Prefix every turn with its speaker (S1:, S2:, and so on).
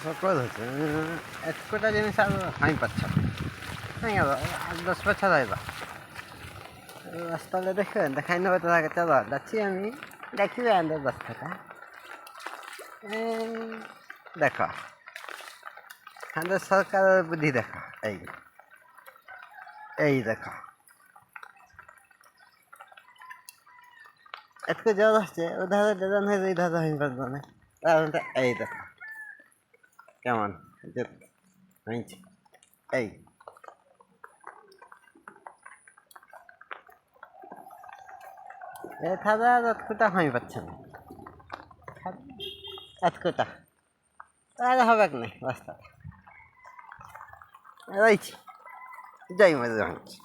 S1: সকল হচ্ছে একটা জিনিস আর হাই পাচ্ছ না আর 10 বছর হইবা রাস্তাটা দেখবেন দেখাই নেবে তো আগে চলো যাচ্ছি আমি দেখি আমাদের রাস্তাটা দেখো আমাদের সরকারের বুদ্ধি দেখো এই দেখো এতকে জল আসছে ওধারে ডেজান হয়ে এই ধারে হয়ে পারবো না এই দেখো কেমন হয়েছে এই এথারে আর এতটা হয়ে পাচ্ছে না এতটা তাহলে হবে না রাস্তা রয়েছি যাই মজা হচ্ছে